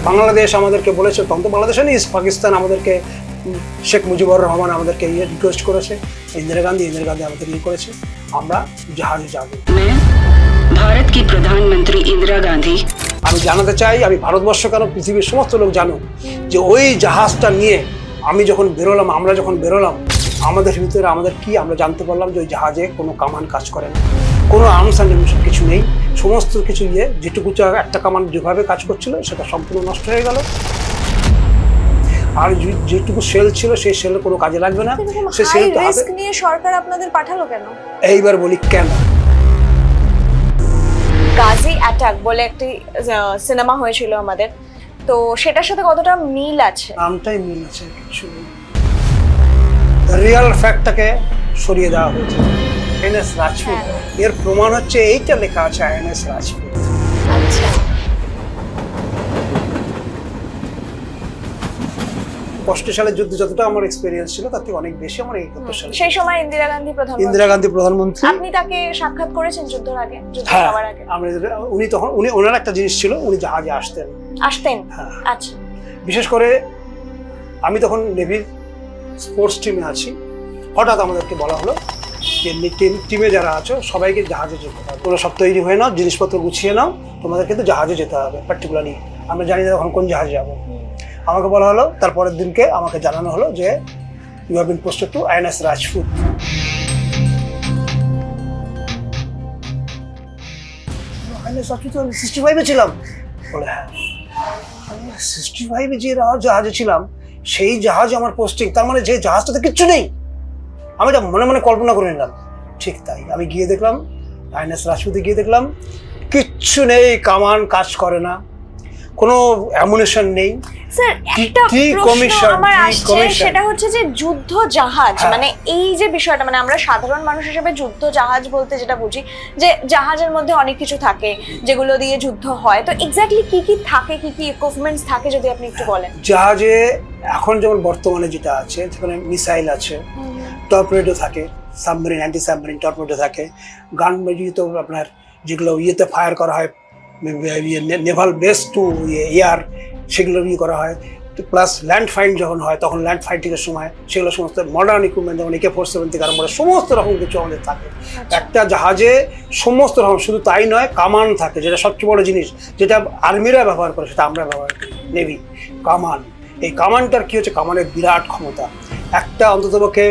বাংলাদেশ আমাদেরকে বলেছে, তখন তো বাংলাদেশে নেই, পাকিস্তান আমাদেরকে, শেখ মুজিবুর রহমান আমাদেরকে রিকোয়েস্ট করেছে, ইন্দিরা গান্ধী আমাদের করেছে, আমরা জাহাজে যাব। ভারত কি প্রধানমন্ত্রী ইন্দিরা গান্ধী। আমি জানাতে চাই, আমি ভারতবর্ষ কেন পৃথিবীর সমস্ত লোক জানুক যে ওই জাহাজটা নিয়ে আমরা যখন বেরোলাম আমাদের ভিতরে আমাদের কি আমরা জানতে পারলাম যে ওই জাহাজে কোনো কামান কাজ করে না, কোনো আর্মস অ্যান্ড এমিশন কিছু নেই, সমস্ত কিছু যেটুকু একটা কামান যেভাবে কাজ করছিল সেটা সম্পূর্ণ নষ্ট হয়ে গেল। আর যেটুকু সেল ছিল সেই সেলের কোনো কাজে লাগবে না। সেই সেলটা রিস্ক নিয়ে সরকার আপনাদের পাঠালো কেন? এইবার বলি কেন। গাজী অ্যাটাক বলে একটি সিনেমা হয়েছিল আমাদের, তো সেটার সাথে কতটা মিল আছে? নামটাই মিল আছে, কিছু রিয়েল ফ্যাক্টটাকে সরিয়ে দেওয়া হয়েছে। আইএনএস রাজপুত, এর প্রমাণ হচ্ছে এইটা লেখা আছে আইএনএস রাজপুত। আচ্ছা, 65 সালের যুদ্ধে যতটা আমার এক্সপেরিয়েন্স ছিল তার থেকে অনেক বেশি আমার 71 সালে। সেই সময় ইন্দিরা গান্ধী প্রধানমন্ত্রী। আপনি তাকে সাক্ষাৎ করেছেন যুদ্ধের আগে, যুদ্ধ হ্যাঁ, হওয়ার আগে? উনি ওনার একটা জিনিস ছিল, উনি জাহাজে আসতেন। হ্যাঁ। আচ্ছা। বিশেষ করে আমি তখন নেভির স্পোর্টস টিমে আছি, হঠাৎ আমাদেরকে বলা হলো যে টিমে যারা আছো সবাইকে জাহাজে যেতে হবে, তোমরা সব তৈরি হয়ে নাও, জিনিসপত্র গুছিয়ে নাও, তোমাদের কিন্তু জাহাজে যেতে হবে। পার্টিকুলারলি আমরা জানি না তখন কোন জাহাজে যাবো। আমাকে বলা হলো, তারপরের দিনকে আমাকে জানানো হলো যে you have been posted to INS Rajput. INS Rajput 65-এ ছিলাম বলে। হ্যাঁ, 65-এ যে জাহাজে ছিলাম সেই জাহাজ আমার পোস্টিং, তার মানে যে জাহাজটাতে কিচ্ছু নেই। আমি এটা মনে মনে কল্পনা করে নিলাম, ঠিক তাই। আমি গিয়ে দেখলাম আইএনএস রাজপুতে, গিয়ে দেখলাম কিচ্ছু নেই, কামান কাজ করে না, কোনো অ্যামুনিশন নেই। স্যার, একটা প্রশ্ন আমার আসছে, সেটা হচ্ছে যে যুদ্ধ জাহাজ মানে এই যে বিষয়টা, মানে আমরা সাধারণ মানুষ হিসেবে যুদ্ধ জাহাজ বলতে যেটা বুঝি যে জাহাজের মধ্যে অনেক কিছু থাকে যেগুলো দিয়ে যুদ্ধ হয়, তো এক্স্যাক্টলি কি কি থাকে, কি কি ইকুইপমেন্টস থাকে যদি আপনি একটু বলেন। জাহাজে এখন যেমন বর্তমানে যেটা আছে, যেখানে মিসাইল আছে, টর্পেডো থাকে, সাবমেরিন অ্যান্টি সাবমেরিন টর্পেডো থাকে, গান তো আপনার যেগুলো ইয়েতে ফায়ার করা হয়, নেভাল বেস টু এয়ার, সেগুলো করা হয়। প্লাস ল্যান্ড ফাইট যখন হয় তখন ল্যান্ড ফাইটিংয়ের সময় সেগুলো সমস্ত মডার্ন ইকুইপমেন্ট, যেমন AK-47 থেকে আরম্ভ করে সমস্ত রকম কিছু আমাদের থাকে। একটা জাহাজে সমস্ত রকম, শুধু তাই নয়, কামান থাকে, যেটা সবচেয়ে বড় জিনিস, যেটা আর্মিরা ব্যবহার করে সেটা আমরা ব্যবহার করি, নেভি। কামান, এই কামানটার কি হচ্ছে, কামানের বিরাট ক্ষমতা, একটা অন্ততপক্ষে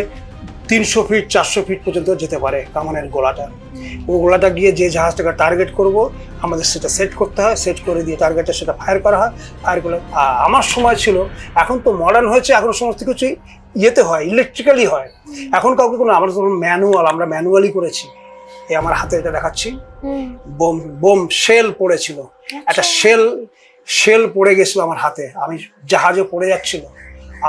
300 ফিট 400 ফিট পর্যন্ত যেতে পারে কামানের গোলাটা। ও গোলাটা গিয়ে যে জাহাজটাকে টার্গেট করব আমাদের সেটা সেট করতে হয়, সেট করে দিয়ে টার্গেটটা সেটা ফায়ার করা হয়, ফায়ার করে। আমার সময় ছিল, এখন তো মডার্ন হয়েছে, এখন সমস্ত কিছু ইয়েতে হয়, ইলেকট্রিক্যালি হয়। এখন কাউকে কোনো, আমরা ধরুন আমরা ম্যানুয়ালি করেছি। এই আমার হাতে এটা দেখাচ্ছি, বোম শেল পড়েছিল, একটা শেল পড়ে গেছিল আমার হাতে, আমি জাহাজে পড়ে যাচ্ছিল,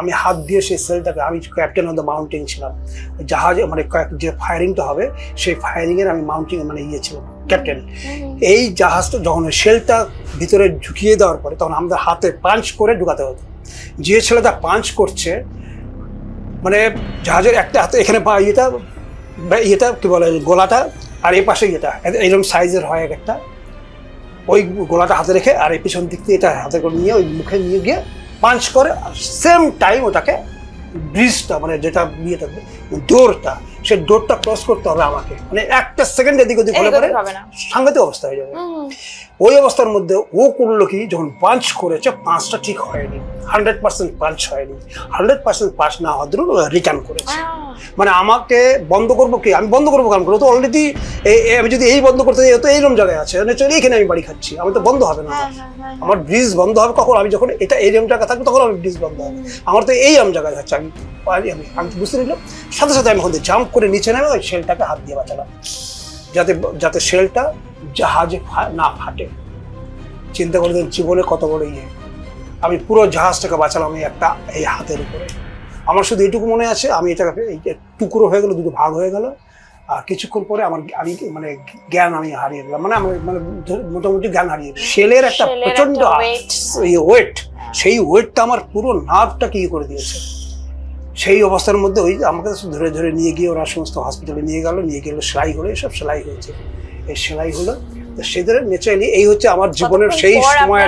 আমি হাত দিয়ে সেই সেলটাকে, আমি ক্যাপ্টেন অফ দ্য মাউন্টেন ছিলাম, জাহাজে মানে যে ফায়ারিংটা হবে সেই ফায়ারিংয়ের আমি মাউন্টেন মানে ছিলাম ক্যাপ্টেন। এই জাহাজটা যখন শেলটা ভিতরে ঢুকিয়ে দেওয়ার পরে তখন আমাদের হাতে পাঞ্চ করে ঢুকাতে হতো। যে ছেলেটা পাঞ্চ করছে, মানে জাহাজের একটা হাতে এখানে ইয়েটা কি বলে গোলাটা, আর এই পাশে ইয়েটা এরকম সাইজের হয় একটা, ওই গোলাটা হাতে রেখে আর এই পিছন দিক দিয়ে এটা হাতে করে নিয়ে ওই মুখে নিয়ে গিয়ে পাঞ্চ করে, সেম টাইম ওটাকে ব্রিজটা মানে যেটা ইয়েটা ডোরটা, সেই ডোরটা ক্রস করতে হবে আমাকে, মানে একটা সেকেন্ড এদিক ওদিক হলে পরে সাংঘাতিক অবস্থা হয়ে যাবে। ওই অবস্থার মধ্যে ও করলো কি, যখন পাঞ্চ করেছে পাঁচটা ঠিক হয়নি, 100% পাঞ্চ হয়নি, 100% পাঞ্চ না হওয়ার জন্য রিটার্ন করেছে। মানে আমাকে বন্ধ করবো কি, আমি বন্ধ করবো কারণ তো অলরেডি আমি যদি এই বন্ধ করতে যাই তো এইরকম জায়গায় আছে, চলে এইখানে আমি বাড়ি খাচ্ছি, আমি তো বন্ধ হবে না। আমার ব্রিজ বন্ধ হবে কখন, আমি যখন এটা এইরকম জায়গা থাকবে তখন আমি ব্রিজ বন্ধ হবে, আমার তো এই জায়গায় থাকছে। আমি বুঝতে নিলাম, সাথে সাথে আমি ওখান থেকে জাম্প করে নিচে নেমে ওই শেলটাকে হাত দিয়ে বাঁচালাম, যাতে শেলটা জাহাজে না ফাটে। চিন্তা করে দেন জীবনে কত বড় ইয়ে, আমি পুরো জাহাজটাকে বাঁচালাম এই হাতের উপরে। আমার শুধু এইটুকু মনে আছে, আমি এটাকে টুকরো হয়ে গেল, দুটো ভাগ হয়ে গেল, আর কিছুক্ষণ পরে আমি মানে জ্ঞান আমি হারিয়ে গেলাম, মানে আমার মানে মোটামুটি জ্ঞান হারিয়ে গেল। শেলের একটা প্রচন্ড ওয়েট, সেই ওয়েটটা আমার পুরো নার্ভটা কি করে দিয়েছে। সেই অবস্থার মধ্যে ওই আমাকে ধরে ধরে নিয়ে গিয়ে ওরা সমস্ত হসপিটালে নিয়ে গেল, সেলাই হলো, এসব সেলাই হয়েছে। এই সেলাই হলো, তো সেদের ন্যাচারালি এই হচ্ছে আমার জীবনের সেই সময়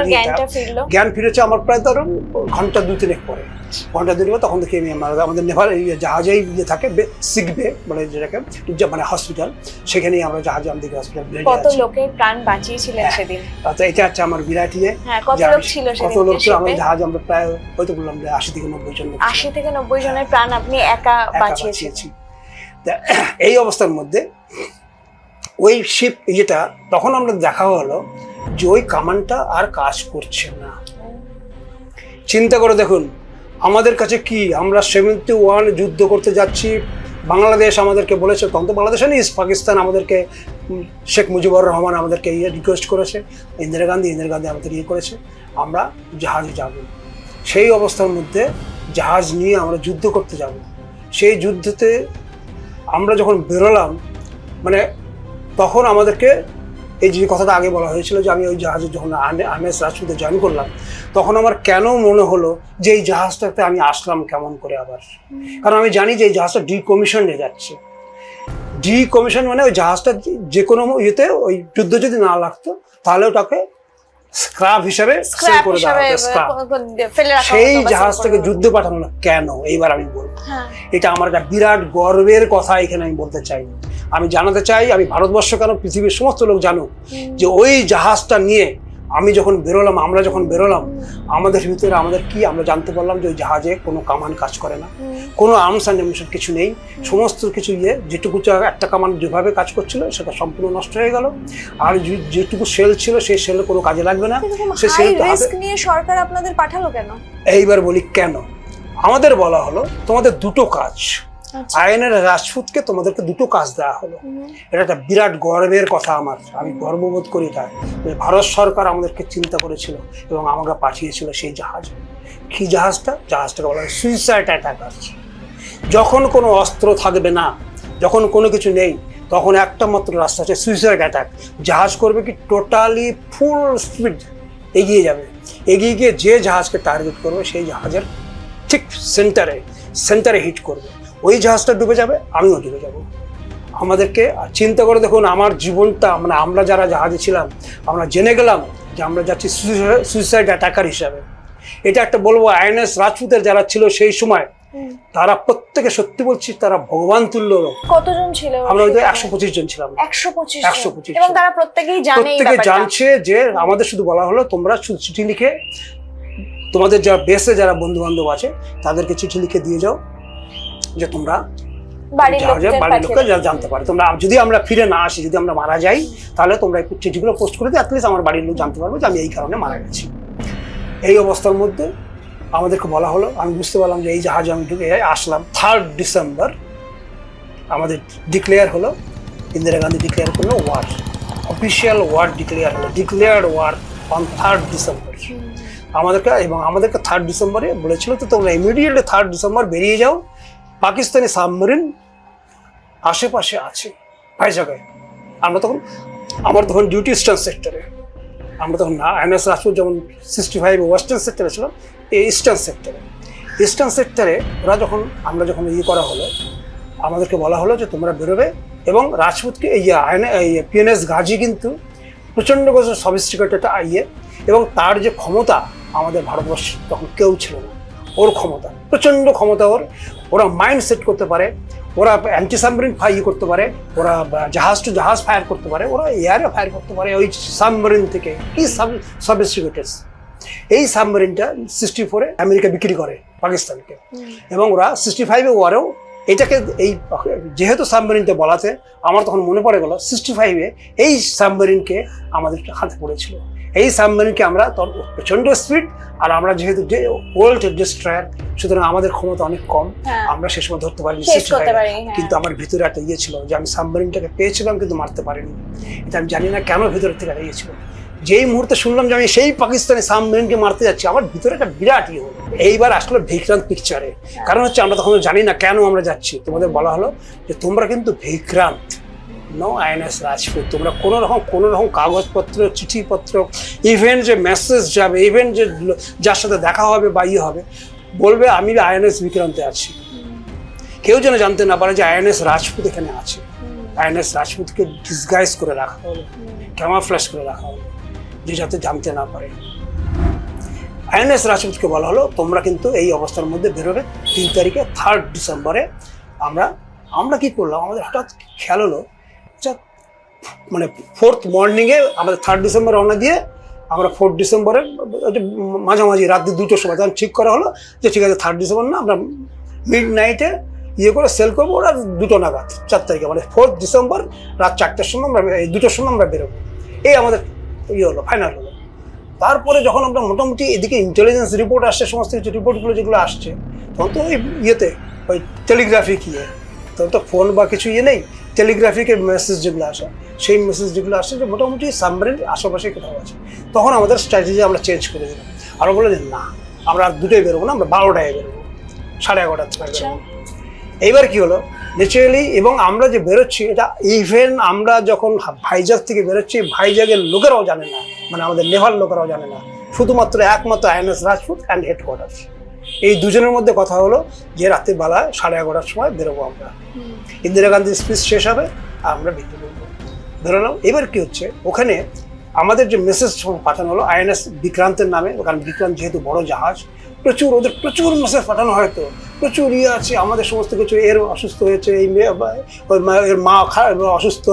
জ্ঞান ফিরেছে আমার প্রায় ধরুন ঘন্টা 2-3 পরে, ঘন্টা 2 তখন দেখি আমি আমাদের নেভার জাহাজেই থাকে সিক বে মানে যেটাকে মানে হসপিটাল, সেখানেই আমরা জাহাজে আমাদের হসপিটাল। কত লোকের প্রাণ বাঁচিয়েছিলেন সেদিন? তো এটা হচ্ছে আমার বিরাট ইয়ে। কত লোক ছিল সেদিন? কত লোক ছিল আমাদের জাহাজে, আমরা প্রায় হয়তো বললাম 80 থেকে 90 জন। 80 থেকে 90 জনের প্রাণ আপনি একা বাঁচিয়েছি। এই অবস্থার মধ্যে ওই শিপ যেটা তখন আমরা দেখা হলো যে ওই কামানটা আর কাজ করছে না। চিন্তা করে দেখুন আমাদের কাছে কি, আমরা 71 যুদ্ধ করতে যাচ্ছি, বাংলাদেশ আমাদেরকে বলেছে, তখন তো বাংলাদেশ নেই, পাকিস্তান আমাদেরকে, শেখ মুজিবুর রহমান আমাদেরকে রিকোয়েস্ট করেছে, ইন্দিরা গান্ধী আমাদের করেছে আমরা জাহাজে যাব। সেই অবস্থার মধ্যে জাহাজ নিয়ে আমরা যুদ্ধ করতে যাব। সেই যুদ্ধতে আমরা যখন বেরোলাম মানে তখন আমাদেরকে এই যে কথাটা আগে বলা হয়েছিল যে আমি ওই জাহাজে যখন আইএনএস রাজপুতে জয়েন করলাম, তখন আমার কেন মনে হলো যে এই জাহাজটাতে আমি আসলাম কেমন করে আবার, কারণ আমি জানি যে এই জাহাজটা ডিকমিশনে যাচ্ছে। ডিকমিশন মানে ওই জাহাজটা যে কোনো ইয়েতে ওই যুদ্ধ যদি না লাগতো তাহলে ওটাকে স্ক্র্যাপ হিসাবে সেল করে দেওয়া হতো। সেই জাহাজটাকে যুদ্ধে পাঠানো না কেন, এইবার আমি বলবো। এটা আমার একটা বিরাট গর্বের কথা এখানে আমি বলতে চাই। আমি জানাতে চাই, আমি ভারতবর্ষ কেন পৃথিবীর সমস্ত লোক জানুক যে ওই জাহাজটা নিয়ে আমি যখন বেরোলাম, আমরা যখন বেরোলাম, আমাদের ভিতরে আমাদের কি আমরা জানতে পারলাম যে ওই জাহাজে কোনো কামান কাজ করে না, কোনো আর্মস অ্যান্ড অ্যামিউনিশন কিছু নেই, সমস্ত কিছু যেটুকু একটা কামান যেভাবে কাজ করছিল সেটা সম্পূর্ণ নষ্ট হয়ে গেল, আর যেটুকু সেল ছিল সেই সেলে কোনো কাজে লাগবে না। সে সেল নিয়ে সরকার আপনাদের পাঠালো কেন? এইবার বলি কেন। আমাদের বলা হলো তোমাদের দুটো কাজ, আইএনএস রাজপুতকে তোমাদেরকে দুটো কাজ দেওয়া হলো। এটা একটা বিরাট গর্বের কথা আমার, আমি গর্ববোধ করি এটা। ভারত সরকার আমাদেরকে চিন্তা করেছিল এবং আমাকে পাঠিয়েছিল সেই জাহাজে। কি জাহাজটাকে বলা হয় সুইসাইড অ্যাটাকার। যখন কোনো অস্ত্র থাকবে না, যখন কোনো কিছু নেই, তখন একটা মাত্র রাস্তা আছে সুইসাইড অ্যাটাক। জাহাজ করবে কি টোটালি ফুল স্পিড এগিয়ে যাবে, এগিয়ে গিয়ে যে জাহাজকে টার্গেট করবে সেই জাহাজের ঠিক সেন্টারে হিট করবে। ওই জাহাজটা ডুবে যাবে, আমিও ডুবে যাব। আমাদেরকে চিন্তা করে দেখুন আমার জীবনটা, মানে আমরা যারা জাহাজে ছিলাম আমরা জেনে গেলাম যে আমরা যাচ্ছি সুইসাইড অ্যাটাকার হিসাবে। এটা একটা বলবো আইএনএস রাজপুতের যারা ছিল সেই সময়, তারা প্রত্যেকে সত্যি বলছি তারা ভগবান তুল্য লোক। কতজন ছিল? আমরা হয়তো 125 জন ছিলাম। 125 এবং তারা প্রত্যেকেই জানছে যে আমাদের শুধু বলা হলো তোমরা চিঠি লিখে তোমাদের যারা বেসে যারা বন্ধু বান্ধব আছে তাদেরকে চিঠি লিখে দিয়ে যাও যে তোমরা বাড়ির লোককে যারা জানতে পারে, তোমরা যদি আমরা ফিরে না আসি, যদি আমরা মারা যাই, তাহলে তোমরা একটু চিঠিগুলো পোস্ট করে দিও, অ্যাটলিস্ট আমার বাড়ির লোক জানতে পারবে যে আমি এই কারণে মারা গেছি। এই অবস্থার মধ্যে আমাদেরকে বলা হলো, আমি বুঝতে পারলাম যে এই জাহাজে আমি ঢুকে আসলাম। 3 ডিসেম্বর আমাদের ডিক্লেয়ার হলো, ইন্দিরা গান্ধী ডিক্লেয়ার করলো ওয়ার, অফিসিয়াল ওয়ার ডিক্লেয়ার হলো, ডিক্লেয়ার্ড ওয়ার অন 3 ডিসেম্বর আমাদেরকে 3 ডিসেম্বরে বলেছিল তো তোমরা ইমিডিয়েটলি 3 ডিসেম্বর বেরিয়ে যাও, পাকিস্তানি সাবমেরিন আশেপাশে আছে ভাই জায়গায়। আমার তখন ডিউটি ইস্টার্ন সেক্টরে, আমরা তখন না আইএনএস রাজপুত যেমন 65 ওয়েস্টার্ন সেক্টরে ছিলাম, এই ইস্টার্ন সেক্টরে আমরা যখন করা হলো, আমাদেরকে বলা হলো যে তোমরা বেরোবে এবং রাজপুতকে এই পিএনএস গাজী কিন্তু প্রচণ্ড সফিস্টিকেটেড এবং তার যে ক্ষমতা আমাদের ভারতবর্ষে তখন কেউ ছিল না। ওর ক্ষমতা প্রচণ্ড ক্ষমতা, ওরা মাইন্ড সেট করতে পারে, ওরা অ্যান্টি সাবমেরিন করতে পারে, ওরা জাহাজ টু জাহাজ ফায়ার করতে পারে, ওরা এয়ারে ফায়ার করতে পারে ওই সাবমেরিন থেকে। কি সফিস্টিকেটেড! এই সাবমেরিনটা 64-এ আমেরিকা বিক্রি করে পাকিস্তানকে, এবং ওরা 65-এ ওয়ারেও এটাকে যেহেতু সাবমেরিনটা বলাতে আমার তখন মনে পড়ে গেল 65-এ এই সাবমেরিনকে আমাদের হাতে পড়েছিল। এই সাবমেরিনকে আমরা প্রচন্ড স্পিড, আর আমরা যেহেতু ওল্ড ডিস্ট্রয়ার, সুতরাং আমাদের ক্ষমতা অনেক কম, আমরা সে সময় ধরতে পারিনি। কিন্তু আমার ভিতরে একটা ছিল যে আমি সাবমেরিনটাকে পেয়েছিলাম কিন্তু মারতে পারিনি। এটা আমি জানি না কেন ভিতরের থেকে গিয়েছিল। যেই মুহূর্তে শুনলাম যে আমি সেই পাকিস্তানি সাবমেরিনকে মারতে যাচ্ছি, আমার ভিতরে একটা বিরাট হলো। এইবার আসলে বিক্রান্ত পিকচারে, কারণ হচ্ছে আমরা তখন জানি না কেন আমরা যাচ্ছি। তোমাদের বলা হলো যে তোমরা কিন্তু বিক্রান্ত, নো আইএনএস রাজপুত। তোমরা কোনো রকম কাগজপত্র, চিঠিপত্র, ইভেন্ট যে মেসেজ যাবে, ইভেন্ট যে যার সাথে দেখা হবে বা হবে, বলবে আমি আইএনএস বিক্রান্তে আছি। কেউ যেন জানতে না পারে যে আইএনএস রাজপুত এখানে আছে। আইএনএস রাজপুতকে ডিসগাইজ করে রাখা হলো, ক্যামাফ্ল্যাশ করে রাখা হলো, যে যাতে জানতে না পারে। আইএনএস রাজপুতকে বলা হলো তোমরা কিন্তু এই অবস্থার মধ্যে বেরোবে 3 তারিখে 3rd ডিসেম্বরে। আমরা কি করলাম, আমাদের হঠাৎ খেয়াল হলো মানে 4th মর্নিংয়ে আমাদের 3rd ডিসেম্বর রওনা দিয়ে আমরা 4th ডিসেম্বরের মাঝামাঝি রাত 2টোর সময় তখন ঠিক করা হলো যে ঠিক আছে 3rd ডিসেম্বর না, আমরা মিড নাইটে করে সেল করবো ওরা 2টো নাগাদ 4 তারিখে, মানে 4th ডিসেম্বর রাত 4টার সময় আমরা 2টোর সময় আমরা বেরোবো। এই আমাদের হলো ফাইনাল হলো। তারপরে যখন আমরা মোটামুটি এদিকে ইন্টেলিজেন্স রিপোর্ট আসছে, সমস্ত কিছু রিপোর্টগুলো যেগুলো আসছে, তখন তো ওই টেলিগ্রাফিক তখন তো ফোন বা কিছু নেই, টেলিগ্রাফিকের মেসেজ যেগুলো আসে, সেই মেসেজ যেগুলো আসছে যে মোটামুটি সাবমেরিন আশেপাশে কোথাও আছে। তখন আমাদের স্ট্র্যাটেজি আমরা চেঞ্জ করে দিলাম, আরও বলে যে না আমরা আর 2টায় বেরোবো না, আমরা 12টায় বেরোবো, 11:30 থেকে বেরোবো। এইবার কি হলো ন্যাচারালি, এবং আমরা যে বেরোচ্ছি এটা ইভেন আমরা যখন ভাইজাগ থেকে বেরোচ্ছি, ভাইজাগের লোকেরাও জানে না, মানে আমাদের নেভাল লোকেরাও জানে না, শুধুমাত্র একমাত্র আইএনএস রাজপুত অ্যান্ড হেডকোয়ার্টার, এই দুজনের মধ্যে কথা হলো যে রাত্রিবেলা 11:30 সময় বেরোবো আমরা, ইন্দিরা গান্ধীর স্পিচ শেষ হবে আমরা বেরোলাম। এবার কি হচ্ছে, ওখানে আমাদের যে মেসেজ পাঠানো হলো আইএনএস বিক্রান্তের নামে, কারণ বিক্রান্ত যেহেতু বড় জাহাজ, ওদের প্রচুর মেসেজ পাঠানো হয়তো, প্রচুর আছে আমাদের সমস্ত কিছু, এর অসুস্থ হয়েছে, এই এর মা অসুস্থ,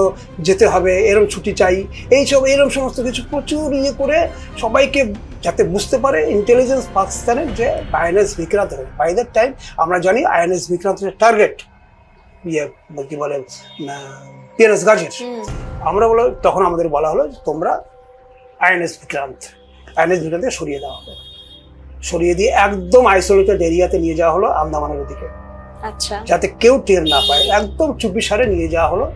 যেতে হবে, এরম ছুটি চাই, এইসব এরম সমস্ত কিছু প্রচুর করে সবাইকে যাতে বুঝতে পারে ইন্টেলিজেন্স পাকিস্তানের যে আইএনএস বিক্রান্ত হবে। বাই দ্যাট টাইম আমরা জানি আইএনএস বিক্রান্তের টার্গেট কি বলে পিএনএস গাজীর। আমরা তখন আমাদের বলা হলো তোমরা আইএনএস বিক্রান্তকে সরিয়ে দেওয়া হবে, সরিয়ে দিয়ে একদম আইসোলেটেড এরিয়াতে নিয়ে যাওয়া হলো আন্দামানের দিকে, আচ্ছা, যাতে কেউ টের না পায়, একদম চুপিসারে নিয়ে যাওয়া হলো।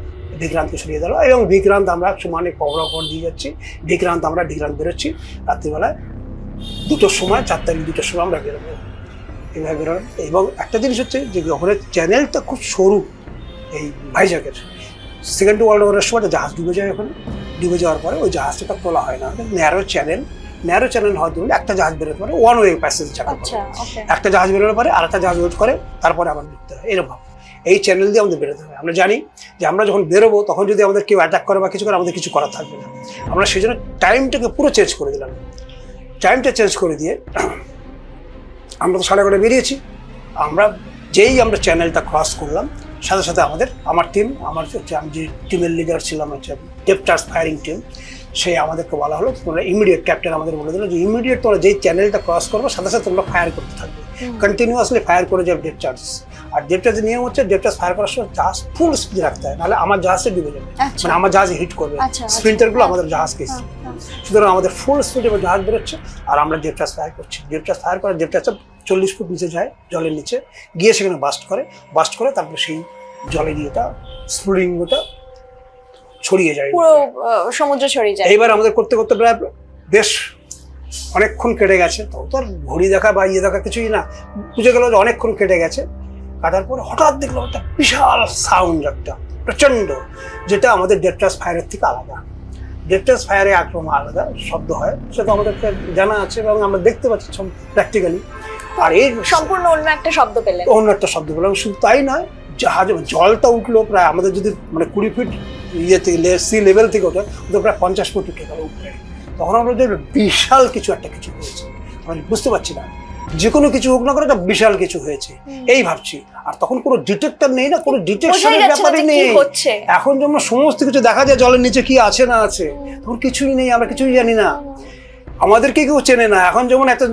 বিক্রান্তকে সরিয়ে দেওয়া হলো এবং বিক্রান্ত আমরা সমানে কবর দিয়ে যাচ্ছি, বিক্রান্ত বেরোচ্ছি রাত্রিবেলায় 2টোর সময়, 4 তারিখ 2টোর সময় আমরা বেরোবো, এইভাবে বেরোলাম। এবং একটা জিনিস হচ্ছে যে ওখানে চ্যানেলটা খুব সরু, এই ভাইজাগের সেকেন্ড ওয়ার্ল্ড ওয়ারের সময় জাহাজ ডুবে যায়, ওখানে ডুবে যাওয়ার পরে ওই জাহাজটা তোলা হয় না, ন্যারো চ্যানেল হওয়ার জন্য একটা জাহাজ বেরোতে পারে, ওয়ান ওয়ে প্যাসেজ চাকা, একটা জাহাজ বেরোতে পারে আর একটা জাহাজ ওয়েট করে, তারপরে আবার ঢুকতে হয়, এরকম এই চ্যানেল দিয়ে আমাদের বেরোতে হয়। আমরা জানি যে আমরা যখন বেরোবো তখন যদি আমাদের কেউ অ্যাটাক করে বা কিছু করে, আমাদের কিছু করার থাকবে না। আমরা সেই জন্য টাইমটাকে পুরো চেঞ্জ করে দিলাম। টাইমটা চেঞ্জ করে দিয়ে আমরা তো 11:30 বেরিয়েছি, আমরা চ্যানেলটা ক্রস করলাম, সাথে সাথে আমার টিম, আমি যে টিমের লিডার ছিলাম হচ্ছে ডেপ্টার্স ফায়ারিং টিম, সেই আমাদেরকে বলা হলো তোমরা ইমিডিয়েট, ক্যাপ্টেন আমাদের বলে দিল যে ইমিডিয়েট তোমরা যেই চ্যানেলটা ক্রস করবো সাথে সাথে তোমরা ফায়ার করতে থাকবে, কন্টিনিউয়াসলি ফায়ার করে যাবে ডেপ্টার্স। আর ডেপ্টার্সের নিয়ম হচ্ছে ডেপ্টার্স ফায়ার করার সময় জাহাজ ফুল স্পিড রাখতে হয়, নাহলে আমার জাহাজটা ডুবে যাবে, মানে আমার জাহাজে হিট করবে, স্প্রিন্টারগুলো আমাদের জাহাজকে। সুতরাং আমাদের ফুল স্পিডে জাহাজ বেরোচ্ছে আর আমরা ডেপ্টার্স ফায়ার করছি। ডেপ্টার্স ফায়ার করে ডেপ্টার্সটা 40 ফুট নিচে যায়, জলের নিচে গিয়ে সেখানে বাস্ট করে তারপরে সেই জলের ইয়েটা স্ফুলিঙ্গটা ছড়িয়ে যায়, পুরো সমুদ্র ছড়িয়ে যায়। এইবার আমাদের করতে করতে প্রায় বেশ অনেকক্ষণ কেটে গেছে, তো আর ঘড়ি দেখা বা দেখা কিছুই না, বুঝে গেল যে অনেকক্ষণ কেটে গেছে। কাটার পরে হঠাৎ দেখলাম একটা বিশাল সাউন্ড, একটা প্রচণ্ড, যেটা আমাদের ডেপ্টার্স ফায়ারের থেকে আলাদা। ডেপ্টার্স ফায়ারে আক্রমণ আলাদা শব্দ হয়, সেটা আমাদেরকে জানা আছে এবং আমরা দেখতে পাচ্ছি প্র্যাকটিক্যালি। আর এই সম্পূর্ণ অন্য একটা শব্দ পেলাম, শুধু তাই নয়, জাহাজে জলটা উঠলো প্রায় আমাদের যদি মানে 20 ফিট সি লেভেল থেকে ওঠে, ওদের প্রায় 50 ফুট উঠে গেল উপরে। তখন আমরা যে বিশাল কিছু হয়েছে, আমি বুঝতে পারছি না, যে কোনো কিছু হোক না করে একটা বিশাল কিছু হয়েছে এই ভাবছি। আর তখন কোনো ডিটেক্টর নেই না, কোনো ডিটেকশনের ব্যাপারই নেই। এখন যেমন সমস্ত কিছু দেখা যায় জলের নিচে কি আছে না আছে, তখন কিছুই নেই, আমরা কিছুই জানি না, আমাদেরকে কেউ চেনে না। এখন যেমন একটা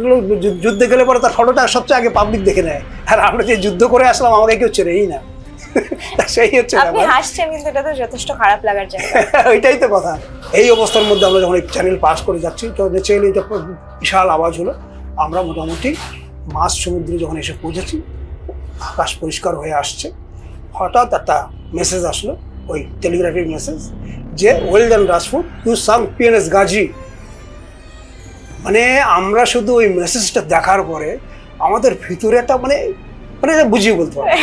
যুদ্ধে গেলে পরে তার ফটোটা সবচেয়ে আগে পাবলিক দেখে নেয়, আর আমরা যে যুদ্ধ করে আসলাম আমাকে কেউ চেনেই না। সেই হচ্ছে আপনি হাসছেন, কিন্তু এটা তো যথেষ্ট খারাপ লাগার জায়গা। ওইটাই তো কথা। এই অবস্থার মধ্যে আমরা যখন এই চ্যানেল পাস করে যাচ্ছি, তো ন্যাচারালি এটা বিশাল আওয়াজ হলো। আমরা মোটামুটি মাঝ সমুদ্রে যখন এসে পৌঁছেছি, আকাশ পরিষ্কার হয়ে আসছে, হঠাৎ একটা মেসেজ আসলো, ওই টেলিগ্রাফিক মেসেজ, যে well done Rajput, you sunk PNS Ghazi. মানে আমরা শুধু ওই মেসেজটা দেখার পরে আমাদের ভিতরে একটা মানে এটা বুঝিয়ে বলতে পারবো,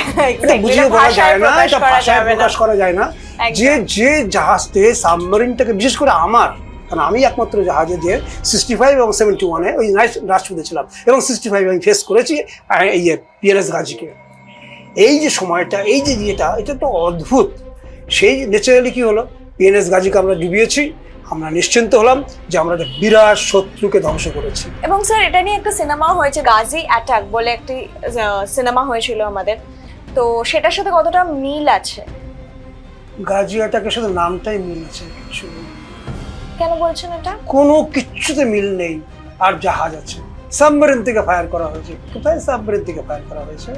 এটা বুঝিয়ে বলা যায় না, এটা ভাষায় প্রকাশ করা যায় না। যে জাহাজে সাবমেরিনটাকে, বিশেষ করে আমার, কারণ আমি একমাত্র জাহাজে যে 65 এবং 71-এ ওই রাজপুতে ছিলাম এবং 65 আমি ফেস করেছি এই পিএনএস গাজীকে। এই যে সময়টা, এই যে ইয়েটা, এটা তো অদ্ভুত। সেই ন্যাচারালি কি হলো, পিএনএস গাজীকে আমরা ডুবিয়েছি, আমরা নিশ্চিন্ত হলাম যে আমরা একটা বিরাট শত্রুকে ধ্বংস করেছি। এবং স্যার এটা নিয়ে একটা সিনেমা হয়েছে, গাজী অ্যাটাক বলে একটি সিনেমা হয়েছিল আমাদের, তো সেটার সাথে কতটা মিল আছে? গাজী অ্যাটাকের সাথে নামটাই মিল আছে, কিছু কেন বলছেন এটা? কোনো কিচ্ছুতে মিল নেই। আর জাহাজ আছে, সাবমেরিন থেকে ফায়ার করা হয়েছে। কোথায় সাবমেরিন থেকে ফায়ার করা হয়েছে?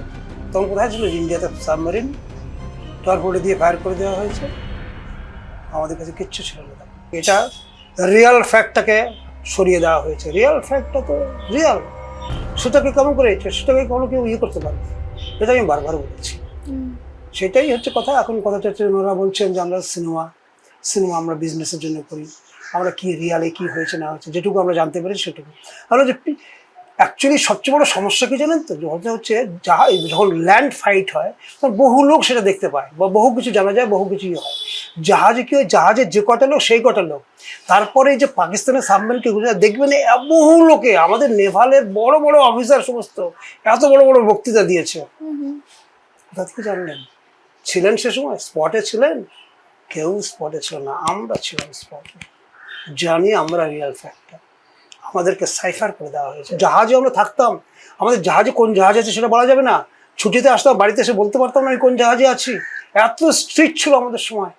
তখন কোথায় ছিল? ইন্ডিয়াতে সাবমেরিন টর্পেডো দিয়ে ফায়ার করে দেওয়া হয়েছে, আমাদের কাছে কিচ্ছু ছিল না। এটা রিয়াল ফ্যাক্টটাকে সরিয়ে দেওয়া হয়েছে। রিয়াল ফ্যাক্টটা তো রিয়াল, সেটাকে কেমন করে, সেটাকে কোনো কেউ করতে পারবে, এটা আমি বারবার বলেছি। সেটাই হচ্ছে কথা। এখন কথাটা হচ্ছে ওনারা বলছেন যে আমরা সিনেমা আমরা বিজনেসের জন্য করি, আমরা কি রিয়ালে কি হয়েছে না হয়েছে যেটুকু আমরা জানতে পারি সেটুকু। আমরা যে অ্যাকচুয়ালি সবচেয়ে বড় সমস্যা কি জানেন তো, হচ্ছে যখন ল্যান্ড ফাইট হয় তখন বহু লোক সেটা দেখতে পায় বা বহু কিছু জানা যায়, বহু কিছুই হয়। জাহাজে কি হয়, জাহাজের যে কটা লোক সেই কটা লোক। তারপরে যে পাকিস্তানের সাবমেরিনকে দেখবেন বহু লোকে, আমাদের নেভালের বড় বড় অফিসার সমস্ত এত বড় বড় বক্তৃতা দিয়েছে। কোথা থেকে জানলেন? ছিলেন সে সময় স্পটে ছিলেন? কেউ স্পটে ছিল না, আমরা ছিলাম স্পটে, জানি আমরা রিয়াল ফ্যাক্টটা। আমাদেরকে সাইফার করে দেওয়া হয়েছে। জাহাজে আমরা থাকতাম, আমাদের জাহাজে কোন জাহাজ আছে সেটা বলা যাবে না। ছুটিতে আসতাম, বাড়িতে এসে বলতে পারতাম না আমি কোন জাহাজে আছি। এত স্ট্রিক্ট ছিল আমাদের সময়,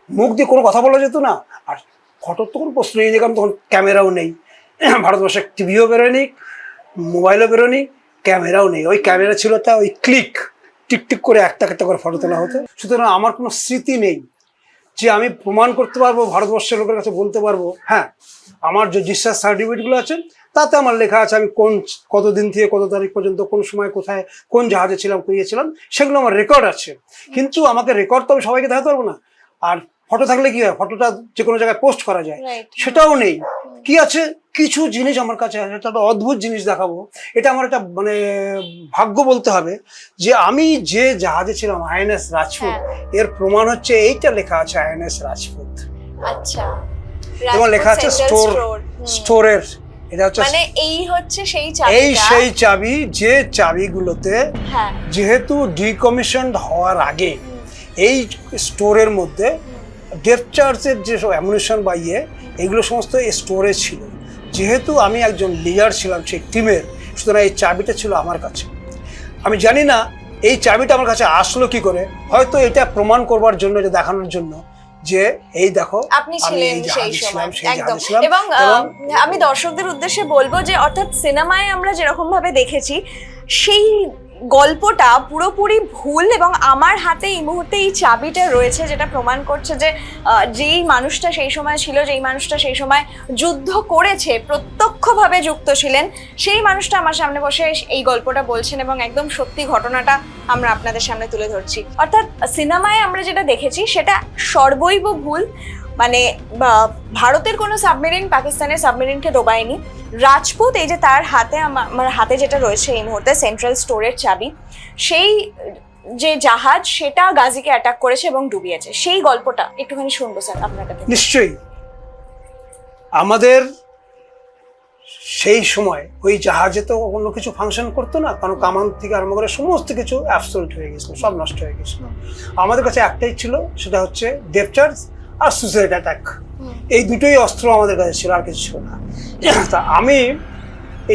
মুখ দিয়ে কোনো কথা বলা যেত না। আর ফটোর তো কোনো প্রশ্ন নেই, দেখলাম তখন ক্যামেরাও নেই, ভারতবর্ষে টিভিও বেরোয়নি, মোবাইলও বেরোয়নি, ক্যামেরাও নেই। ওই ক্যামেরা ছিল তা ওই ক্লিক টিকটিক করে একটা একটা করে ফটো তোলা হতো। সুতরাং আমার কোনো স্মৃতি নেই যে আমি প্রমাণ করতে পারবো, ভারতবর্ষের লোকের কাছে বলতে পারবো। হ্যাঁ, আমার যে ডিসচার্জ সার্টিফিকেটগুলো আছে তাতে আমার লেখা আছে আমি কতদিন থেকে কত তারিখ পর্যন্ত কোন সময় কোথায় কোন জাহাজে ছিলাম, করিয়েছিলাম, সেগুলো আমার রেকর্ড আছে। কিন্তু আমাকে রেকর্ড তো আমি সবাইকে দেখাতে পারবো না। আর ফটো থাকলে কি হয়, ফটোটা যে কোনো জায়গায় পোস্ট করা যায়, সেটাও নেই। কি আছে, কিছু জিনিস আমার কাছে আছে, একটা অদ্ভুত জিনিস দেখাবো। এটা আমার একটা মানে ভাগ্য বলতে হবে যে আমি যে জাহাজে ছিলাম আইএনএস রাজপুত, এর প্রমাণ হচ্ছে এইটা লেখা আছে আইএনএস রাজপুত। আচ্ছা, এবং লেখা আছে স্টোরের। এটা হচ্ছে মানে এই হচ্ছে সেই চাবি, এই সেই চাবি যে চাবিগুলোতে যেহেতু ডিকমিশনড হওয়ার আগে এই স্টোরের মধ্যে ডেপথ চার্জের যে সব অ্যামুনিশন বা এইগুলো সমস্ত স্টোরে ছিল। যেহেতু আমি একজন লিডার ছিলাম সেই টিমের, সুতরাং এই চাবিটা ছিল আমার কাছে। আমি জানি না এই চাবিটা আমার কাছে আসলো কি করে, হয়তো এটা প্রমাণ করবার জন্য, এটা দেখানোর জন্য যে এই দেখো আপনি ছিলেন সেই সময় একদম। এবং আমি দর্শকদের উদ্দেশ্যে বলবো যে অর্থাৎ সিনেমায় আমরা যেরকম ভাবে দেখেছি সেই গল্পটা পুরোপুরি ভুল, এবং আমার হাতে এই মুহূর্তে এই চাবিটা রয়েছে যেটা প্রমাণ করছে যে যেই মানুষটা সেই সময় ছিল, যেই মানুষটা সেই সময় যুদ্ধ করেছে, প্রত্যক্ষভাবে যুক্ত ছিলেন, সেই মানুষটা আমার সামনে বসে এই গল্পটা বলছেন এবং একদম সত্যি ঘটনাটা আমরা আপনাদের সামনে তুলে ধরছি। অর্থাৎ সিনেমায় আমরা যেটা দেখেছি সেটা সর্বৈব ভুল। মানে ভারতের কোনো সাবমেরিন পাকিস্তানের সাবমেরিনকে ডোবায়নি। রাজপুত এই যে তার হাতে, আমার হাতে যেটা রয়েছে এই মুহূর্তে সেন্ট্রাল স্টোরের চাবি, সেই যে জাহাজ সেটা গাজীকে অ্যাটাক করেছে এবং ডুবিয়েছে, সেই গল্পটা একটুখানি শুনবো স্যার আপনার কাছে। নিশ্চয়ই। আমাদের সেই সময় ওই জাহাজে তো অন্য কিছু ফাংশন করতো না, কারণ কামান থেকে আরম্ভ করে সমস্ত কিছু অ্যাবসলিউট হয়ে গেছিল, সব নষ্ট হয়ে গেছিল। আমাদের কাছে একটাই ছিল, সেটা হচ্ছে ডেপথ চার্জ আর সুইসাইড অ্যাটাক। এই দুটোই অস্ত্র আমাদের কাছে ছিল, আর কিছু ছিল না। তা আমি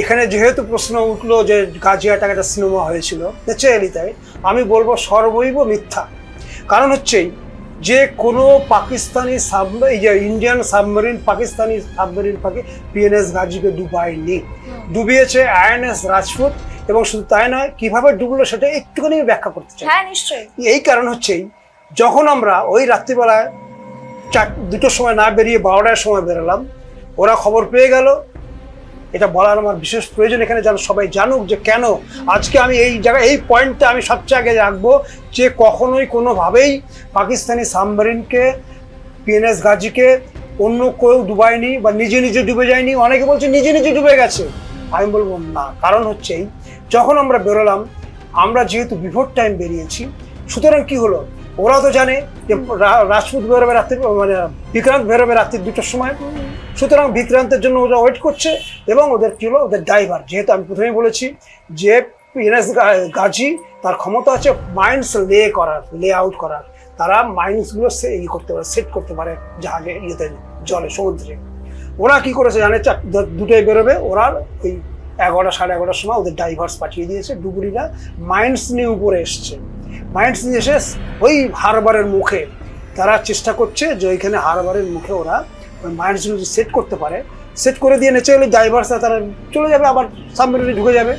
এখানে যেহেতু প্রশ্ন উঠলো যে গাজী অ্যাটাক একটা সিনেমা হয়েছিল, ন্যাচারালি তাই আমি বলবো সর্বৈব মিথ্যা। কারণ হচ্ছে যে কোনো Pakistani Indian submarine Pakistani submarine PNS গাজীকে ডুবায়নি, ডুবিয়েছে আইএনএস রাজপুত। এবং শুধু তাই নয়, কিভাবে ডুবলো সেটা একটুখানি ব্যাখ্যা করতে চাই। হ্যাঁ নিশ্চয়ই। এই কারণ হচ্ছেই, যখন আমরা ওই রাত্রিবেলায় 2টোর সময় না বেরিয়ে 12টার সময় বেরোলাম, ওরা খবর পেয়ে গেল। এটা বলার আমার বিশেষ প্রয়োজন এখানে, যেন সবাই জানুক যে কেন আজকে আমি এই জায়গায় এই পয়েন্টটা আমি সবচেয়ে আগে রাখবো, যে কখনোই কোনোভাবেই পাকিস্তানি সাবমেরিনকে পিএনএস গাজীকে অন্য কেউ ডুবায়নি বা নিজে নিজে ডুবে যায়নি। অনেকে বলছে নিজে নিজে ডুবে গেছে, আমি বলবো না। কারণ হচ্ছে যখন আমরা বেরোলাম, আমরা যেহেতু বিফোর টাইম বেরিয়েছি, সুতরাং কি হলো, ওরা তো জানে যে রাজপুত বেরোবে রাত্রি, মানে বিক্রান্ত বেরোবে রাত্রি 2টোর সময়। সুতরাং বিক্রান্তের জন্য ওরা ওয়েট করছে। এবং ওদের কি হলো, ওদের ড্রাইভার, যেহেতু আমি প্রথমেই বলেছি যে পিএনএস গাজী তার ক্ষমতা আছে মাইন্স লে আউট করার, তারা মাইন্সগুলো করতে পারে, সেট করতে পারে জাহাজে, ইয়েতে, জলে, সমুদ্রে। ওরা কি করেছে জানে, 2টায় বেরোবে, ওরা ওই 11টা সাড়ে 11টার সময় ওদের ডাইভার্স পাঠিয়ে দিয়েছে। ডুবুরিরা মাইন্স নিয়ে উপরে এসছে, মাইন্স নিয়ে এসে ওই হারবারের মুখে তারা চেষ্টা করছে যে ওইখানে হারবারের মুখে ওরা ওই মাইন্সগুলো সেট করতে পারে। সেট করে দিয়ে নিচে গেলে ডাইভার্সরা তারা চলে যাবে, আবার সাবমেরিনে ঢুকে যাবে।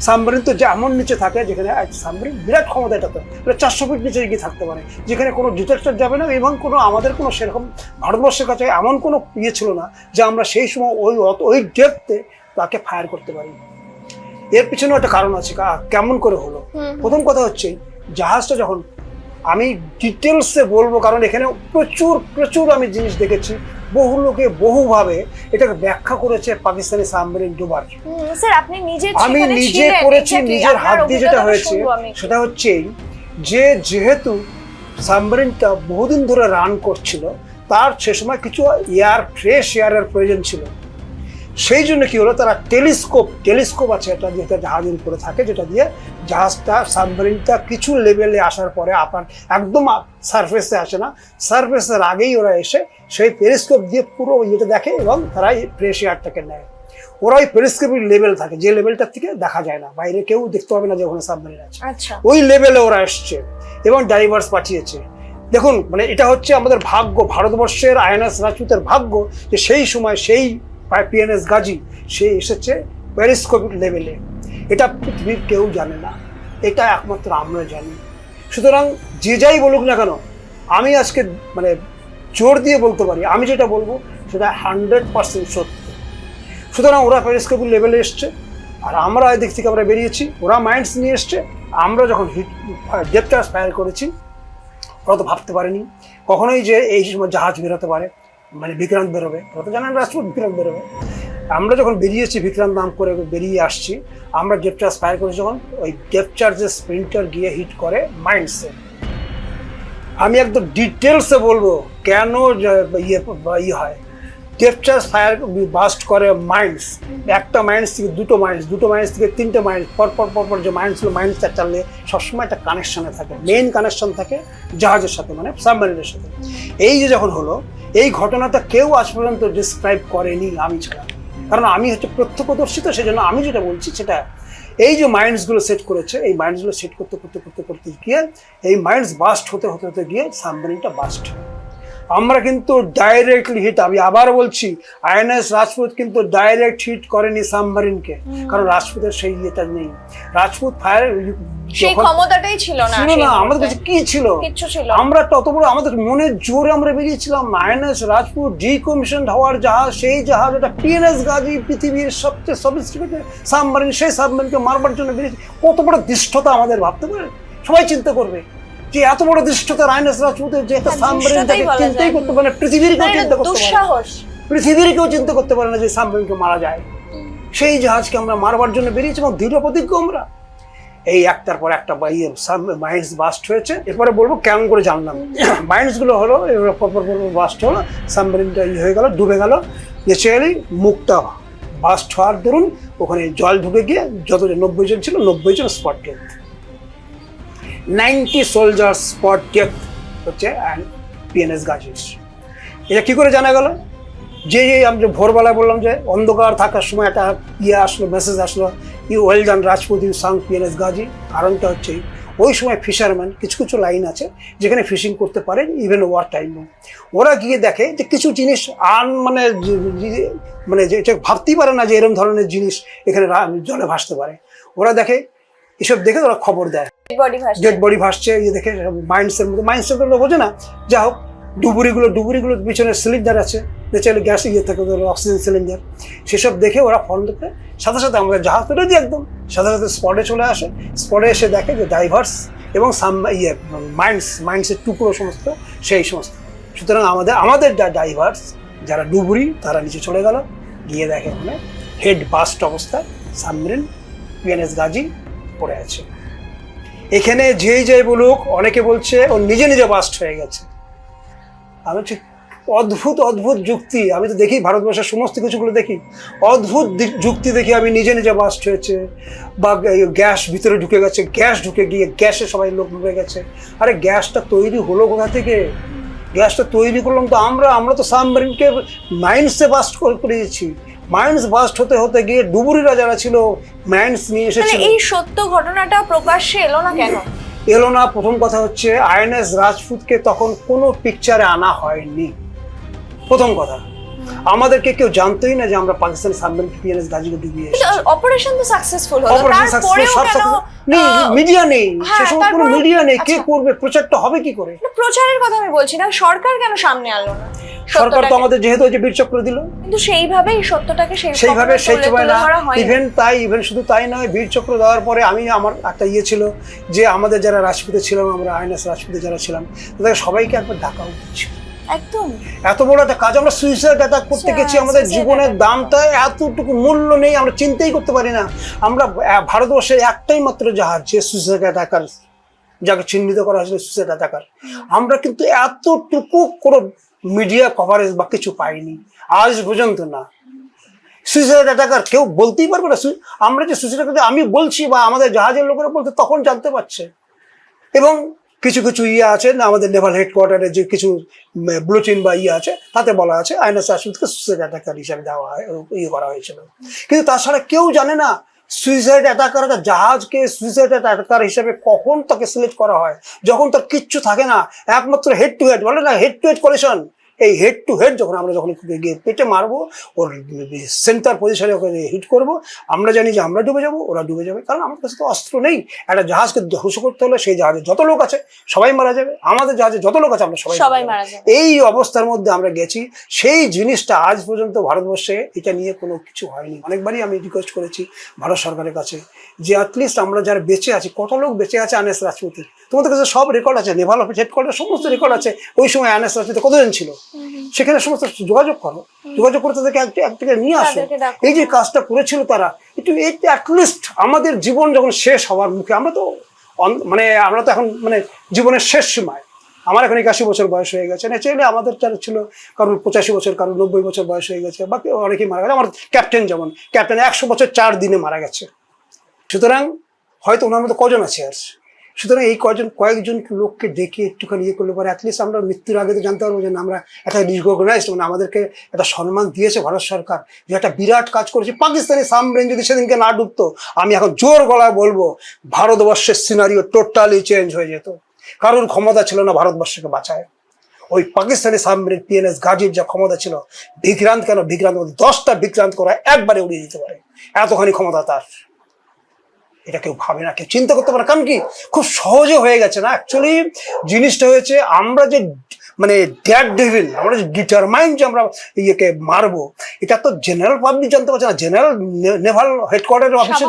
সাবমেরিন তো যেমন নিচে থাকে, যেখানে সাবমেরিন বিরাট ক্ষমতা, এটা তো 400 ফিট নিচে গিয়ে থাকতে পারে, যেখানে কোনো ডিটেক্টর যাবে না, এবং কোনো আমাদের কোনো সেরকম ভারতবর্ষের কাছে এমন কোনো ইয়ে ছিল না যে আমরা সেই সময় ওই ডেপথে তাকে ফায়ার করতে পারি। এর পিছনেও একটা কারণ আছে। কেমন করে হলো? প্রথম কথা হচ্ছে, জাহাজটা যখন, আমি ডিটেলসে বলবো কারণ এখানে প্রচুর আমি জিনিস দেখেছি, বহু লোকে বহুভাবে এটাকে ব্যাখ্যা করেছে পাকিস্তানি সাবমেরিন ডুবার। স্যার আপনি আমি নিজে করেছি, নিজের হাত দিয়ে যেটা হয়েছে সেটা হচ্ছে যে যেহেতু সাবমেরিনটা বহুদিন ধরে রান করছিল, তার সে সময় কিছু ফ্রেশ এয়ারের প্রয়োজন ছিল। সেই জন্য কি হলো, তারা টেলিস্কোপ আছে, এটা যেটা জাহাজের উপরে থাকে, যেটা দিয়ে জাহাজটা, সাবমেরিনটা কিছু লেভেলে আসার পরে আপনার একদম সারফেসে আসে না, সারফেসের আগেই ওরা এসে সেই পেরিস্কোপ দিয়ে পুরো ইয়েটা দেখে এবং তারা এই ফ্রেশ এয়ারটাকে নেয়। ওরা ওই পেরিস্কোপের লেভেল থাকে, যে লেভেলটার থেকে দেখা যায় না, বাইরে কেউ দেখতে পাবে না যে ওখানে সাবমেরিন আছে, ওই লেভেলে ওরা এসছে এবং ডাইভার্স পাঠিয়েছে। দেখুন, মানে এটা হচ্ছে আমাদের ভাগ্য, ভারতবর্ষের আইএনএস রাজপুতের ভাগ্য যে সেই সময় সেই পিএনএস গাজী সে এসেছে পেরিস্কোপিক লেভেলে। এটা পৃথিবীর কেউ জানে না, এটা একমাত্র আমরা জানি। সুতরাং যে যাই বলুক না কেন, আমি আজকে মানে জোর দিয়ে বলতে পারি, আমি যেটা বলবো সেটা 100% সত্য। সুতরাং ওরা পেরিস্কোপিক লেভেলে এসছে, আর আমরা এদিক থেকে আমরা বেরিয়েছি, ওরা মাইন্ডস নিয়ে এসছে। আমরা যখন ডেপথ চার্জ ফায়ার করেছি, ওরা তো ভাবতে পারেনি কখনোই যে এই সময় জাহাজ বেরোতে পারে, মানে বিক্রান্ত বেরোবে। ওরা তো জানেন রাজপুত বিক্রান্ত বেরোবে। আমরা যখন বেরিয়েছি, বিক্রান্ত নাম করে বেরিয়ে আসছি, আমরা ডেপথ চার্জ ফায়ার করেছি, যখন ওই ডেপথ চার্জের স্প্রিন্টার গিয়ে হিট করে মাইন্ডসে। আমি একদম ডিটেলসে বলবো কেন ইয়ে হয়। ডেপথ চার্জ ফায়ার বাস্ট করে মাইন্ডস, একটা মাইন্ডস থেকে দুটো মাইন্ডস থেকে 3টে মাইন্ডস, পরপর যে মাইন্ডসটা চাললে সবসময় একটা কানেকশনে থাকে, মেইন কানেকশন থাকে জাহাজের সাথে, মানে সাবমেরিনের সাথে। এই যে যখন হলো, এই ঘটনাটা কেউ আজ পর্যন্ত ডিসক্রাইব করেনি আমি ছাড়া, কারণ আমি হচ্ছে প্রত্যক্ষদর্শী, তো সেজন্য আমি যেটা বলছি সেটা। এই যে মাইন্ডসগুলো সেট করেছে, এই মাইন্ডসগুলো সেট করতে গিয়ে এই মাইন্ডস বাস্ট হতে গিয়ে সাবমেরিনটা বাস্ট। আমরা কিন্তু ডাইরেক্টলি হিট, আমি আবার বলছি, আইএনএস রাজপুত কিন্তু ডাইরেক্ট হিট করেনি সাবমেরিনকে, কারণ রাজপুতের সেই ইয়েটা নেই। রাজপুত ফায়ার সেই ক্ষমতাটাই ছিল না, আমাদের কাছে কি ছিল, কিচ্ছু ছিল। আমরা তত বড় আমাদের মনের জোরে আমরা বেরিয়েছিলাম। আইএনএস রাজপুত ডিকমিশন হওয়ার জাহাজ, সেই জাহাজ, এটা পিএনএস গাজী, পৃথিবীর সবচেয়ে সফিস্টিকেটেড সাবমেরিন, সেই সাবমেরিনকে মারবার জন্য বেরিয়েছি। কত বড় দৃষ্টতা আমাদের ভাবতে পারে, সবাই চিন্তা করবে যে এত বড় দৃষ্টতা আইএনএস রাজপুতের, যে একটা সাবমেরিনটাকে চিন্তাই করতে পারে না, পৃথিবীর কেউ চিন্তা করতে পারে না, পৃথিবীর কেউ চিন্তা করতে পারে না যে সাবমেরিনকে মারা যায়। সেই জাহাজকে আমরা মারবার জন্য বেরিয়েছি এবং দৃঢ় প্রতিজ্ঞ আমরা। এই একটার পর একটা মাইন্ডস বাস্ট হয়েছে। এরপরে বলবো কেমন করে জানলাম। মাইন্ডসগুলো হলো পরপর বাস্ট হলো, সাবমেরিনটা হয়ে গেল, ডুবে গেল। ন্যাচারালি মুখটা বাস্ট হওয়ার দরুন ওখানে জল ঢুকে গিয়ে যত 90 জন ছিল, 90 জন spot death, 90 soldier spot death হচ্ছে পিএনএস গাজী। এটা কি করে জানা গেল? যে আমি ভোরবেলায় বললাম যে অন্ধকার থাকার সময় একটা আসলো, মেসেজ আসলো, you well done Rajput, you sunk PNS Ghazi. কারণটা হচ্ছে ওই সময় ফিশারম্যান, কিছু লাইন আছে যেখানে ফিশিং করতে পারে, ইভেন ওয়ার টাইমও। ওরা গিয়ে দেখে যে কিছু জিনিস মানে যে ভাবতেই পারে না যে এরকম ধরনের জিনিস এখানে জলে ভাসতে পারে। ওরা দেখে, এসব দেখে ওরা খবর দেয়, ডেড বডি ভাসছে, দেখে মাইন্ডসের মধ্যে, মাইন্ডসের তো বোঝে না। যা হোক, ডুবুরিগুলোর পিছনে সিলিন্ডার আছে, ন্যাচারালি গ্যাস থাকে, অক্সিজেন সিলিন্ডার, সেসব দেখে ওরা ফোন দেখে সাথে আমাদের জাহাজ তুলে দিয়ে একদম সাথে স্পটে চলে আসে। স্পটে এসে দেখে যে ডাইভার্স এবং মাইন্ডসের টুকরো সমস্ত, সেই সমস্ত। সুতরাং আমাদের ডাইভার্স যারা ডুবুরি, তারা নিচে চলে গেল, গিয়ে দেখে ওখানে হেড বাস্ট অবস্থায় সাবমেরিন পিএনএস গাজী পড়ে আছে। এখানে যেই বলুক, অনেকে বলছে ও নিজে বাস্ট হয়ে গেছে। আমি ঠিক অদ্ভুত অদ্ভুত যুক্তি, আমি তো দেখি ভারতবর্ষের সমস্ত কিছুগুলো দেখি, অদ্ভুত যুক্তি দেখি আমি, নিজে নিজে বাস্ট হয়েছে, বা গ্যাস ভিতরে ঢুকে গেছে, গ্যাস ঢুকে গিয়ে গ্যাসে সবাই লোক ঢুকে গেছে। আরে গ্যাসটা তৈরি হলো কোথা থেকে? গ্যাসটা তৈরি করলাম তো আমরা তো সাবমেরিনকে মাইন্সে বাস্ট করে দিয়েছি। মাইন্স বাস্ট হতে হতে গিয়ে ডুবুরিরা যারা ছিল মাইন্স নিয়ে এসেছিল। এই সত্য ঘটনাটা প্রকাশ্যে এলো না কেন? এলো না, প্রথম কথা হচ্ছে আইএনএস রাজপুতকে তখন কোনো পিকচারে আনা হয়নি, প্রথম কথা। আমাদেরকে কেউ জানতোই না যে আমরা পাকিস্তানি সাবমেরিন পিএনএস গাজীকে ডুবিয়ে এসেছি। অপারেশন তো সাকসেসফুল হলো, অপারেশন সাকসেসফুল, সব সাকসেসফুল। নেই মিডিয়া নেই, সে সময় কোনো মিডিয়া নেই, কে করবে? প্রচারটা হবে কি করে? প্রচারের কথা আমি বলছি না, সরকার কেন সামনে আনলো না? সরকার তো আমাদের যেহেতু যে বীরচক্র দিল, কিন্তু সেইভাবেই সত্যটাকে সেইভাবে সেই সময় না, ইভেন শুধু তাই নয়, বীরচক্র দেওয়ার পরে আমার একটা ছিল যে আমাদের যারা রাজপুতে ছিলাম, আমরা আইএনএস রাজপুতে যারা ছিলাম, তাদের সবাইকে একবার ডাকা উচিত ছিল। একদম এত বড় একটা কাজ, আমরা সুইসাইড অ্যাটাক করতে গেছি, আমাদের জীবনের দামটা এতটুকু মূল্য নেই, আমরা চিন্তাই করতে পারি না। আমরা ভারতবর্ষের একটাই মাত্র জাহাজ যে সুইসাইড অ্যাটাকার, যাকে চিহ্নিত করা হয়েছিল সুইসাইড অ্যাটাকার, আমরা কিন্তু এতটুকু কোনো মিডিয়া কভারেজ বা কিছু পাইনি আজ পর্যন্ত না। সুইসাইড অ্যাটাকার কেউ বলতেই পারবে না। আমরা যে সুইসাইড অ্যাটাকার আমি বলছি বা আমাদের জাহাজের লোকেরা বলতে তখন জানতে পারছে। এবং কিছু কিছু আছে না, আমাদের নেভাল হেডকোয়ার্টারে যে কিছু বুলেটিন বা আছে, তাতে বলা আছে আইএনএস রাজপুতকে সুইসাইড অ্যাটাকার হিসাবে দেওয়া হয়, করা হয়েছিল। কিন্তু তাছাড়া কেউ জানে না সুইসাইড অ্যাটাকার, জাহাজকে সুইসাইড অ্যাটাকার হিসাবে কখন তাকে সিলেক্ট করা হয়, যখন তার কিচ্ছু থাকে না, একমাত্র হেড টু হেড, বলে না হেড টু হেড কলিশন। এই হেড টু হেড যখন আমরা গিয়ে পেটে মারবো, ওর সেন্টার পজিশনে ওকে হিট করবো, আমরা জানি যে আমরা ডুবে যাবো, ওরা ডুবে যাবে, কারণ আমাদের কাছে তো অস্ত্র নেই। একটা জাহাজকে ধ্বংস করতে হলে সেই জাহাজে যত লোক আছে সবাই মারা যাবে, আমাদের জাহাজে যত লোক আছে আমরা সবাই মারা যাবে। এই অবস্থার মধ্যে আমরা গেছি। সেই জিনিসটা আজ পর্যন্ত ভারতবর্ষে এটা নিয়ে কোনো কিছু হয়নি। অনেকবারই আমি রিকোয়েস্ট করেছি ভারত সরকারের কাছে যে অ্যাটলিস্ট আমরা যারা বেঁচে আছি, কত লোক বেঁচে আছে আইএনএস রাজপুতের, তোমাদের কাছে সব রেকর্ড আছে, নেভাল অফিস হেডকোয়ার্টার সমস্ত রেকর্ড আছে, ওই সময় আইএনএস রাজপুতে কতজন ছিল, সেখানে সমস্ত যোগাযোগ করো, যোগাযোগ করে তাদেরকে একদিকে নিয়ে আসো। এই যে কাজটা করেছিল তারা, একটু অ্যাটলিস্ট আমাদের জীবন যখন শেষ হওয়ার মুখে, আমরা তো এখন জীবনের শেষ সীমায়, আমার এখন 81 বছর বয়স হয়ে গেছে, ন্যাচারালি আমাদের যারা ছিল কারোর 85 বছর, কারোর 90 বছর বয়স হয়ে গেছে, বাকি অনেকেই মারা গেছে। আমার ক্যাপ্টেন 100 বছর 4 দিনে মারা গেছে। সুতরাং হয়তো ওনার মতো কজন আছে আর, সুতরাং এই কয়েকজন লোককে ডেকে একটুখানি করলে পরে অ্যাটলিস্ট আমরা মৃত্যুর আগে তো জানতে পারবো যে আমরা একটা রিকগনাইজড, আমাদেরকে একটা সম্মান দিয়েছে ভারত সরকার, যে একটা বিরাট কাজ করেছে। পাকিস্তানি সাবমেরিন যদি সেদিনকে না ডুবতো, আমি এখন জোর গলায় বলবো ভারতবর্ষের সিনারিও টোটালি চেঞ্জ হয়ে যেত। কারোর ক্ষমতা ছিল না ভারতবর্ষকে বাঁচায়। ওই পাকিস্তানি সাবমেরিন পিএনএস গাজীর যা ক্ষমতা ছিল, বিক্রান্ত 10টা বিক্রান্ত করা একবারে উড়িয়ে দিতে পারে, এতখানি ক্ষমতা তার। এটা কেউ ভাবে না, কেউ চিন্তা করতে পারে, কারণ কি খুব সহজে হয়ে গেছে না। অ্যাকচুয়ালি জিনিসটা হয়েছে, আমরা যে ড্যাড ডেভিল, আমরা যে ডিটারমাইন্ড যে আমরা ইয়েকে মারবো, এটা তো জেনারেল পাবলিক জানতে পারছে না। জেনারেল নেভাল হেডকোয়ার্টারের অফিসে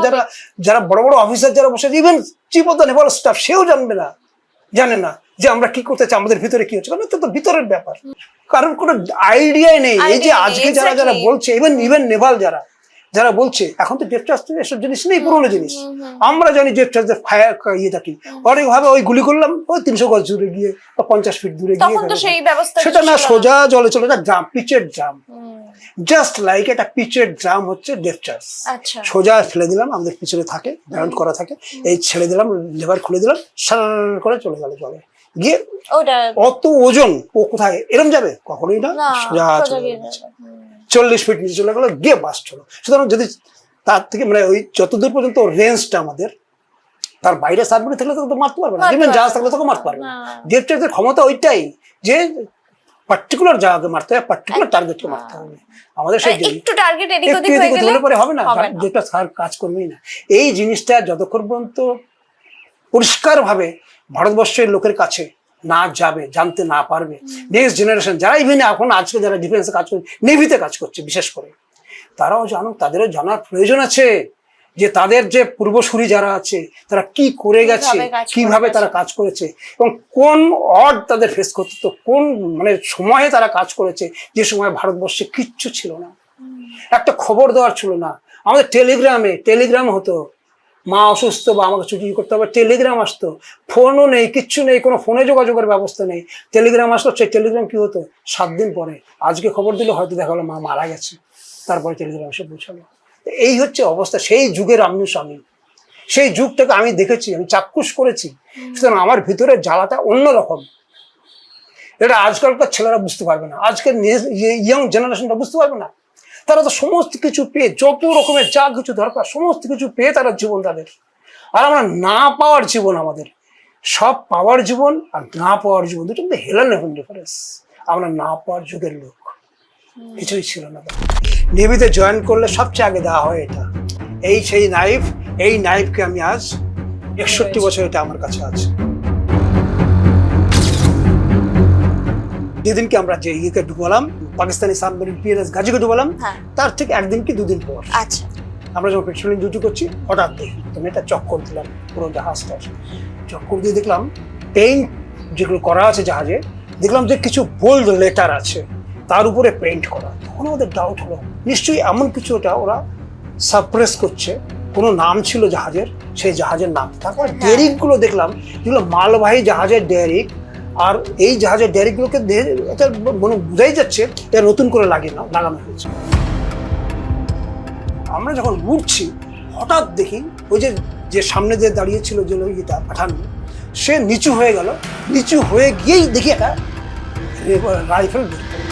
যারা বড় বড় অফিসার যারা বসে, even chief of the Naval staff, সেও জানে না যে আমরা কি করতে চাই, আমাদের ভিতরে কি হচ্ছে, কারণ এটা তো ভিতরের ব্যাপার, কারণ কোনো আইডিয়াই নেই। এই যে আজকে যারা বলছে, ইভেন নেভাল যারা বলছে, এখন তো ডেথ চার্জ এসব জিনিস নেই, পুরোনো জিনিস। আমরা জানি ডেথ চার্জের ফায়ার ইয়েটা কি, অনেক ভাবে ওই গুলি করলাম, ওই 300 গজ দূরে গিয়ে বা 50 ফিট দূরে গিয়ে, সেটা না সোজা জলে চলে যায়, ড্রাম, পিচের ড্রাম, জাস্ট লাইক একটা পিচের ড্রাম হচ্ছে ডেথ চার্জ। সোজা ফেলে দিলাম, আমাদের পিছনে থাকে, ব্যান্ড করা থাকে, এই ছেড়ে দিলাম, লেভার খুলে দিলাম, সার করে চলে গেল জলে গিয়ে। অত ওজন ও কোথায় এরম যাবে? কখনোই না, সোজা চলে যাচ্ছে, 40 ফিট নিচে চলে গেলো, গিয়ে বাস্ট হলো। সুতরাং যদি তার থেকে ওই যতদূর পর্যন্ত রেঞ্জটা আমাদের, তার বাইরে সাবমেরিন থাকলে তো মারতে পারবে না, ইভেন জাহাজ থাকলে তোকে মারতে পারবে না। ডেথ চার্জের ক্ষমতা ওইটাই যে পার্টিকুলার জায়গাকে মারতে হবে, পার্টিকুলার টার্গেটকে মারতে হবে। আমাদের সেই একটু টার্গেট এদিক ওদিক হলে পরে হবে না, যেটা কাজ করবেই না। এই জিনিসটা যতক্ষণ পর্যন্ত পরিষ্কারভাবে ভারতবর্ষের লোকের কাছে না যাবে, জানতে না পারবে, নেক্সট জেনারেশন যারা ইভেন এখন আজকে যারা ডিফেন্সে কাজ করছে, নেভিতে কাজ করছে বিশেষ করে, তারাও জানুক, তাদেরও জানার প্রয়োজন আছে যে তাদের যে পূর্বসূরি যারা আছে তারা কি করে গেছে, কিভাবে তারা কাজ করেছে, এবং কোন অড তাদের ফেস করতে, তো কোন সময়ে তারা কাজ করেছে, যে সময় ভারতবর্ষে কিচ্ছু ছিল না, একটা খবর দেওয়ার ছিল না। আমাদের টেলিগ্রাম হতো, মা অসুস্থ বা আমাকে ছুটি করতে হবে, টেলিগ্রাম আসতো। ফোনও নেই, কিচ্ছু নেই, কোনো ফোনে যোগাযোগের ব্যবস্থা নেই। টেলিগ্রাম আসতো, সেই টেলিগ্রাম কি হতো 7 দিন পরে, আজকে খবর দিলে হয়তো দেখা গেলো মা মারা গেছে, তারপরে টেলিগ্রাম এসে পৌঁছালো। এই হচ্ছে অবস্থা। সেই যুগের আমি সেই যুগটাকে আমি দেখেছি, আমি চাক্ষুষ করেছি। সুতরাং আমার ভিতরে জ্বালাটা অন্যরকম। এটা আজকালকার ছেলেরা বুঝতে পারবে না, আজকের ইয়ং জেনারেশনটা বুঝতে পারবে না। তারা তো সমস্ত কিছু পেয়ে, যত রকমের যা কিছু দরকার সমস্ত কিছু পেয়ে তারা জীবন তাদের। আর আমরা না পাওয়ার জীবন, আমাদের সব পাওয়ার জীবন আর না পাওয়ার জীবন, দুটো মধ্যে হেলান এখন ডিফারেন্স। আমরা না পাওয়ার যুগের লোক, কিছুই ছিল না। নেভিতে জয়েন করলে সবচেয়ে আগে দেওয়া হয় এটা, এই সেই নাইফ। এই নাইফকে আমি আজ 61 বছর এটা আমার কাছে আছে। যেদিনকে আমরা যে ইয়েকে ডুবালাম, পাকিস্তানি সাবমেরিন পিএনএস গাজীকে ডুবালাম, তার ঠিক একদিন কি দুদিন পর আচ্ছা আমরা যখন পেট্রোলিং ডিউটি করছি, হঠাৎ দেখি তুমি এটা চক্কর দিলাম পুরো জাহাজটা। চক্কর দিয়ে দেখলাম পেইন্ট যেগুলো করা আছে জাহাজে, দেখলাম যে কিছু বোল্ড লেটার আছে, তার উপরে পেইন্ট করা। তখন আমাদের ডাউট হলো নিশ্চয়ই এমন কিছু ওটা ওরা সাপ্রেস করছে, কোনো নাম ছিল জাহাজের, সেই জাহাজের নাম। তারপর ডেরিকগুলো দেখলাম, যেগুলো মালবাহী জাহাজের ডেরিক, আর এই জাহাজের ডেরিকগুলোকে এটা মানে বোঝাই যাচ্ছে এটা নতুন করে লাগানো হয়েছে। আমরা যখন উঠছি হঠাৎ দেখি ওই যে সামনে যে দাঁড়িয়েছিল যে ইয়েটা পাঠান, সে নিচু হয়ে গেল। নিচু হয়ে গিয়েই দেখি একটা রাইফেল বের করে